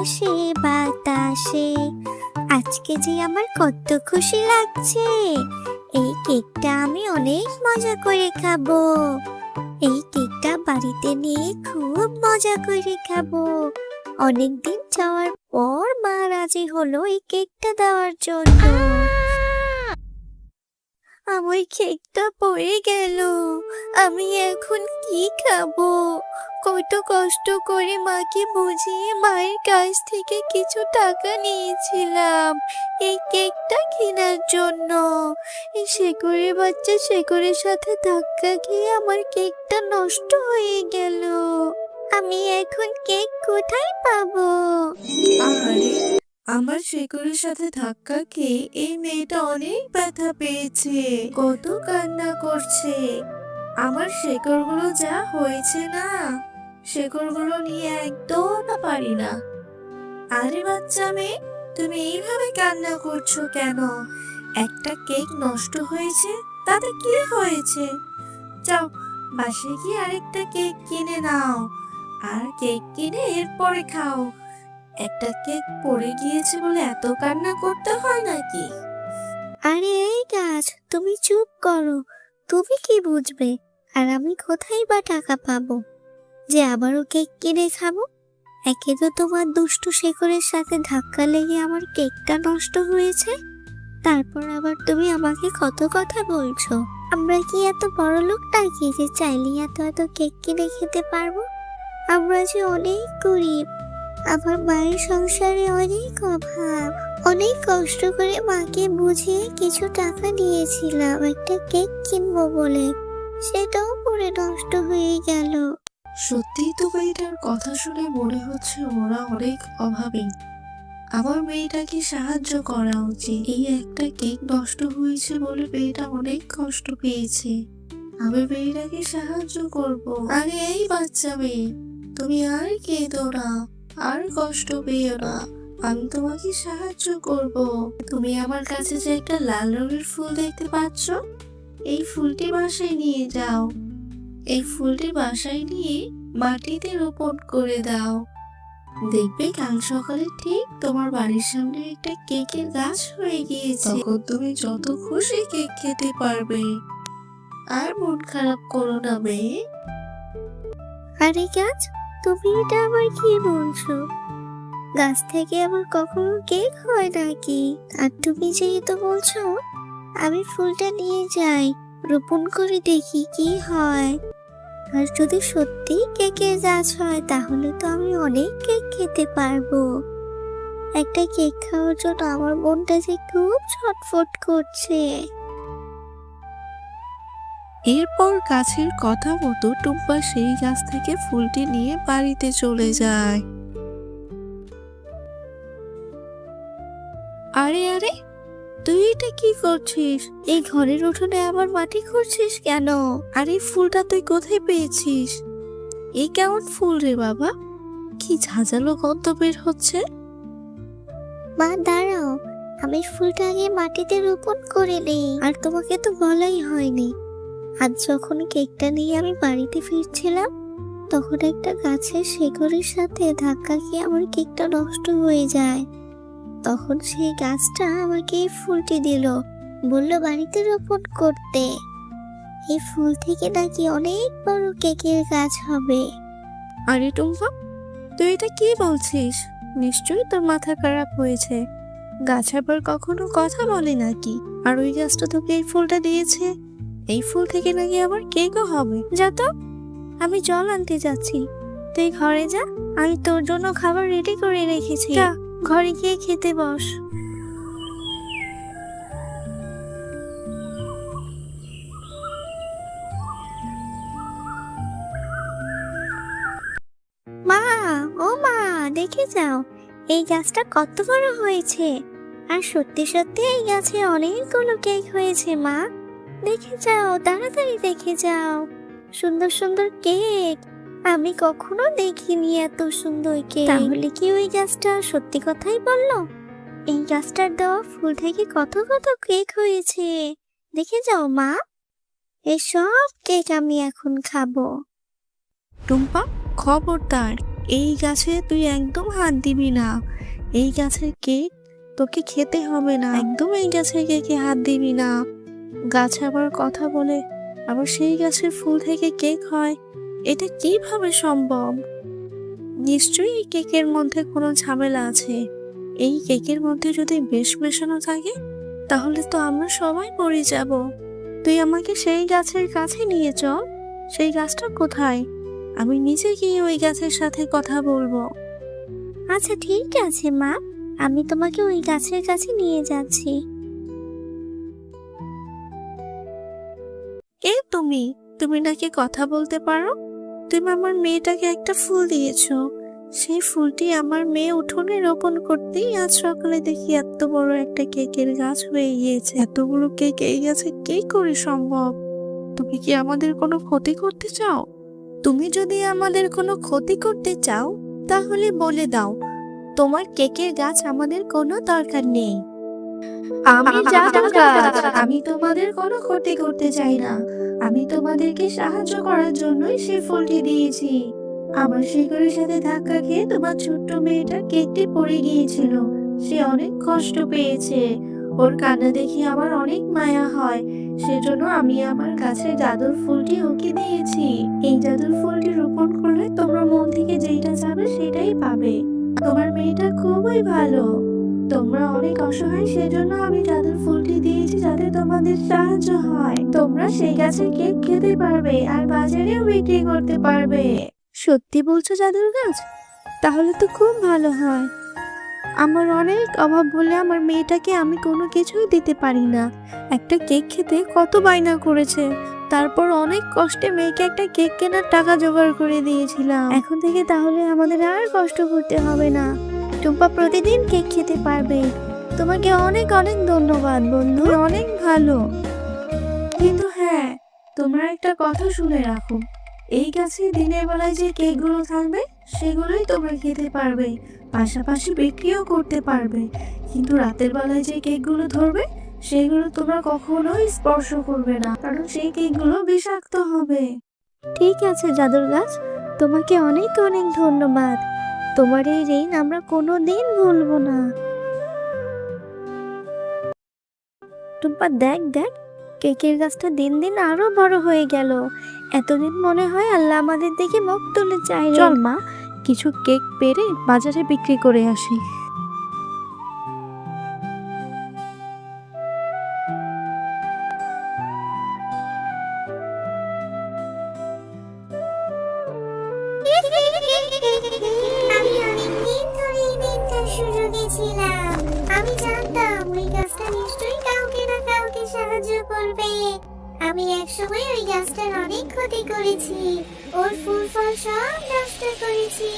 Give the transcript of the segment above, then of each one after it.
আকাশে বাতাসে। আজকে যে আমার কত খুশি লাগছে। এই কেকটা আমি অনেক মজা করে খাবো। এই কেকটা বাড়িতে নিয়ে খুব মজা করে খাবো। অনেকদিন যাওয়ার পর মা রাজি হলো এই কেকটা দেওয়ার জন্য। আমার কেকটা পড়ে গেল। আমি এখন কি খাবো? কত কষ্ট করে মাকে বুঝিয়ে মায়ের কাছ থেকে কিছু টাকা নিয়েছিলাম এই কেকটা কেনার জন্য। এই শেকড়ের বাচ্চা শেকড়ের সাথে ধাক্কা খেয়ে আমার কেকটা নষ্ট হয়ে গেল। আমি এখন কেক কোথায় পাবো? আরে, আমার শেকড়ের সাথে ধাক্কা খেয়ে এই মেয়েটা অনেক ব্যথা পেয়েছে, কত কান্না করছে। আমার শেকড়গুলো যা হয়েছে না, শেকড়গুলো নিয়ে একদম পারি না। আরে বাচ্চা মেয়ে, তুমি এইভাবে কান্না করছো কেন? একটা কেক নষ্ট হয়েছে, তাতে কি হয়েছে? যাও, বাসায় গিয়ে আরেকটা কেক কিনে নাও, আর কেক কিনে এরপরে খাও। একটা কেক পড়ে গিয়েছে বলে এত কান্না করতে হয় নাকি? আরে এই গাছ, তুমি চুপ করো। তুমি কি বুঝবে? আর আমি কোথায় বা টাকা পাবো যে আবারও কেক কিনে খাবো? একে তো তোমার দুষ্টু শেকড়ের সাথে ধাক্কা লেগে আমার কেকটা নষ্ট হয়েছে, তারপর আবার তুমি আমাকে কত কথা বলছো। আমরা কি এত বড় লোক নাকি যে চাইলেই এত এত কেক কিনে খেতে পারবো? আমরা যে অনেক গরিব। আমার মায়ের সংসারে অনেক অভাব। অনেক কষ্ট করে মাকে বুঝিয়ে কিছু টাকা নিয়েছিলাম একটা কেক কিনবো বলে, সেটাও পরে নষ্ট হয়ে গেল। সত্যি তো মেয়েটার কথা শুনে মনে হচ্ছে ওরা অনেক অভাবী। আমার মেয়েটাকে সাহায্য করা উচিত। এই একটা কেক নষ্ট হয়েছে বলে মেয়েটা অনেক কষ্ট পেয়েছে। আমি মেয়েটাকে সাহায্য করব। আরে এই বাচ্চা মেয়ে, তুমি আর কেঁদো না, আর কষ্ট পেও না। আমি তোমাকে সাহায্য করব। তুমি আমার কাছে যে একটা লাল রঙের ফুল দেখতে পাচ্ছ, এই ফুলটি বাসায় নিয়ে যাও। এই ফুলটি বাসায় নিয়ে মাটিতে রোপণ করে দাও। দেখবে কাল সকালে ঠিক তোমার বাড়ির সামনে একটা কেকের গাছ হয়ে গিয়েছে। তখন তুমি যত খুশি কেক খেতে পারবে। আর মন খারাপ করো না মেয়ে। আরে গাছ, তুমি এটা আবার কি বলছো? গাছ থেকে আবার কখনো কেক হয় নাকি? আর তুমি যেহেতু বলছো, আমি ফুলটা নিয়ে যাই, রোপণ করে দেখি কি হয়। আর যদি সত্যি কেকের গাছ হয় তাহলে তো আমি অনেক কেক খেতে পারবো। একটা কেক খাওয়ার জন্য আমার মনটা যে খুব ছটফট করছে। এরপর গাছের কথা মতো টুম্পা সেই গাছ থেকে ফুলটি নিয়ে বাড়িতে চলে যায়। আরে আরে, তুই এটা কি করছিস? এই ঘরের উঠোনে আবার মাটি খুঁড়ছিস কেন? আর এই ফুলটা তুই কোথায় পেয়েছিস? এই কেমন ফুল রে বাবা? কি ঝাঁঝালো গন্ধ বের হচ্ছে। মা দাঁড়াও, আমি ফুলটা আগে মাটিতে রোপণ করে নেই। আর তোমাকে তো বলাই হয়নি, আজ যখন কেকটা নিয়ে আমি বাড়িতে ফিরছিলাম তখন একটা গাছের শেকড়ের সাথে ধাক্কা খেয়ে আমার কেকটা নষ্ট হয়ে যায়। তখন সেই গাছটা আমাকে এই ফুলটি দিল, বলল বাড়িতে রোপণ করতে। এই ফুল থেকে নাকি অনেক বড় কেকের গাছ হবে। আরে টুম্পা, তুই এটা কি বলছিস? নিশ্চয়ই তোর মাথা খারাপ হয়েছে। গাছ আবার কখনো কথা বলে নাকি? আর ওই গাছটা তোকে এই ফুলটা দিয়েছে, এই ফুল থেকে নাকি আবার কেকও হবে। যা তো, আমি জল আনতে যাচ্ছি, তুই ঘরে যা। আমি তোর জন্য খাবার রেডি করে রেখেছি, যা ঘরে গিয়ে খেতে বস। মা, ও মা, দেখে যাও এই গাছটা কত বড় হয়েছে। আর সত্যি সত্যি এই গাছে অনেকগুলো কেক হয়েছে মা। দেখে যাও, তাড়াতাড়ি দেখে যাও, সুন্দর সুন্দর কেক। আমি কখনো দেখিনি এত সুন্দর কেক। তাহলে কি ওই গাছটা সত্যি কথাই বললো? এই গাছটার দেওয়া ফুল থেকে কত কত কেক হয়েছে। দেখে যাও মা, এই সব কেক আমি এখন খাবো। টুম্পা, খবরদার এই গাছে তুই একদম হাত দিবি না। এই গাছের কেক তোকে খেতে হবে না, একদম এই গাছের কেকে হাত দিবি না। গাছ আবার কথা বলে, আবার সেই গাছের ফুল থেকে কেক হয়, এটা কিভাবে সম্ভব? নিশ্চয়ই এই কেকের মধ্যে কোনো ঝামেলা আছে। এই কেকের মধ্যে যদি বিষ মেশানো থাকে তাহলে তো আমরা সবাই মরে যাব। তুই আমাকে সেই গাছের কাছে নিয়ে চল। সেই গাছটা কোথায়? আমি নিজে গিয়ে ওই গাছের সাথে কথা বলবো। আচ্ছা ঠিক আছে মা, আমি তোমাকে ওই গাছের কাছে নিয়ে যাচ্ছি। কে তুমি? তুমি নাকি কথা বলতে পারো? তুমি আমার মেয়েটাকে একটা ফুল দিয়েছো, সেই ফুলটি আমার মেয়ে উঠোনে রোপণ করতেই আজ সকালে দেখি এত বড় একটা কেকের গাছ হয়ে গিয়েছে। এতগুলো কেক এই গাছে কি করে সম্ভব? তুমি কি আমাদের কোনো ক্ষতি করতে চাও? তুমি যদি আমাদের কোনো ক্ষতি করতে চাও তাহলে বলে দাও, তোমার কেকের গাছ আমাদের কোনো দরকার নেই। আমি জাদুর গাছ, আমি তোমাদের কোনো ক্ষতি করতে চাই না। আমি তোমাদেরকে সাহায্য করার জন্যই সেই ফুলটি দিয়েছি। আমার শিকড়ের সাথে ধাক্কা খেয়ে তোমার ছোট্ট মেয়েটার কেকটি পড়ে গিয়েছিল, সে অনেক কষ্ট পেয়েছে। ওর কান্না দেখে আমার অনেক মায়া হয়, সেজন্য আমি আমার গাছের জাদুর ফুলটি ওকে দিয়েছি। এই জাদুর ফুলটি রোপণ করলে তোমরা মন থেকে যেটা চাবে সেটাই পাবে। তোমার মেয়েটা খুবই ভালো, তোমরা অনেক অসহায়, সেজন্য আমি জাদুর ফুলটি দিয়েছি যাতে তোমাদের সাহায্য হয়। তোমরা সেই গাছের কেক খেতে পারবে আর বাজারেও বিক্রি করতে পারবে। সত্যি বলছো জাদুর গাছ? তাহলে তো খুব ভালো হয়। আমার অনেক অভাব বলে আমার মেয়েটাকে আমি কোনো কিছুই দিতে পারি না। একটা কেক খেতে কত বায়না করেছে, তারপর অনেক কষ্টে মেয়েকে একটা কেক কেনার টাকা জোগাড় করে দিয়েছিলাম। এখন থেকে তাহলে আমাদের আর কষ্ট করতে হবে না, টুম্পা প্রতিদিন কেক খেতে পারবে। তোমাকে অনেক অনেক ধন্যবাদ বন্ধু। অনেক ভালো। কিন্তু হ্যাঁ, তোমরা একটা কথা শুনে রাখো, এই গাছে দিনের বেলায় যে কেকগুলো থাকবে সেগুলোই তোমরা খেতে পারবে, পাশাপাশি বিক্রিও করতে পারবে। কিন্তু রাতের বেলায় যে কেকগুলো ধরবে সেগুলো তোমরা কখনোই স্পর্শ করবে না, কারণ সেই কেকগুলো বিষাক্ত হবে। ঠিক আছে জাদুর গাছ, তোমাকে অনেক অনেক ধন্যবাদ। তোমার এই ঋণ আমরা কোনোদিন ভুলবো না। টুম্পা দেখ দেখ, কেকের গাছটা দিন দিন আরো বড় হয়ে গেল। এতদিন মনে হয় আল্লাহ আমাদের দিকে মুখ তুলে চাইলেন। চল মা, কিছু কেক পেড়ে বাজারে বিক্রি করে আসি। আমি অনেকদিন ধরে এই দিনটার সুযোগে ছিলাম। আমি জানতাম ওই গাছটা নিশ্চয়ই কাউকে না কাউকে সাহায্য করবে। আমি একসময় ওই গাছটার অনেক ক্ষতি করেছি, ওর ফুল ফল সব নষ্ট করেছি।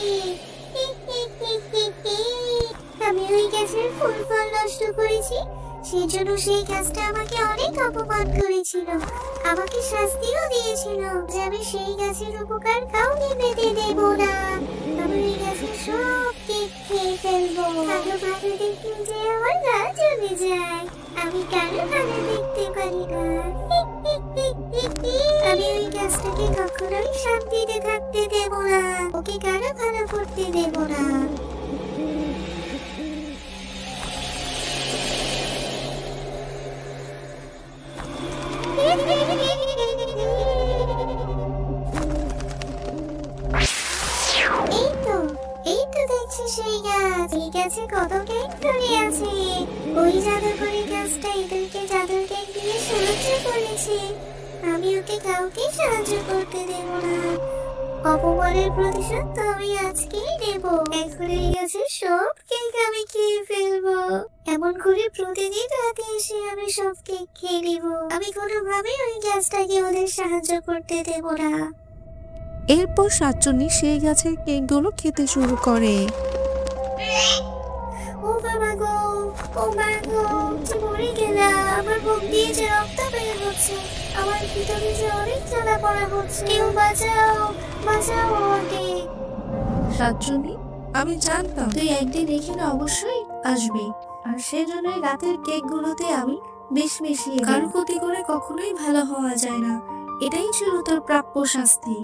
আমি ওই গাছের ফুল ফল নষ্ট করেছি, সেজন্য সেই গাছটা আমাকে অনেক অপমান করেছিল, আমাকে শাস্তিও দিয়েছিল যে আমি সেই গাছের উপকার কাউকে পেতে দেব না। আমি ওই গাছের সব কেক খেয়ে ফেলবো। কারো ভালো দেখতে যে আমার গা জ্বলে যায়। আমি কারো ভালো দেখতে পারি না। আমি ওই গাছটাকে কখনোই শান্তিতে থাকতে দেব না, ওকে কারো ভালো করতে দেব না। এই তো দেখছি সেই গাছ। এই গাছে কত কেক ধরে আছে। ওই জাদুকরি গাছটা এদেরকে জাদুর কেক দিয়ে সাহায্য করেছে। আমি ওকে কাউকে সাহায্য করতে দেব না। অপমানের প্রতিশোধ তো আমি আজকেই নেব। এখন এই গাছের সব কেক আমি খেয়ে ফেলবো। এমন করে প্রতিদিন রাতে এসে আমি সব কেক খেয়ে নেব। আমি কোনোভাবেই ওই গাছটাকে ওদের সাহায্য করতে দেব না। এরপর শাকচুন্নি সেই গাছের কেকগুলো খেতে শুরু করে। ও বাবা গো, ও মা গো, যে মরে গেলাম। আমার বুক দিয়ে যে রক্ত বের হচ্ছে, আমার ভিতরে যে অনেক জ্বালা পড়া হচ্ছে। কেউ বাঁচাও, বাঁচাও আমাকে। শাকচুন্নি, আমি জানতাম তুই একদিন এখানে অবশ্যই আসবি, আর সেজন্য রাতের কেকগুলোতে আমি বিষ মিশিয়ে কারো ক্ষতি করে কখনোই ভালো হওয়া যায় না। এটাই ছিল তোর প্রাপ্য শাস্তি।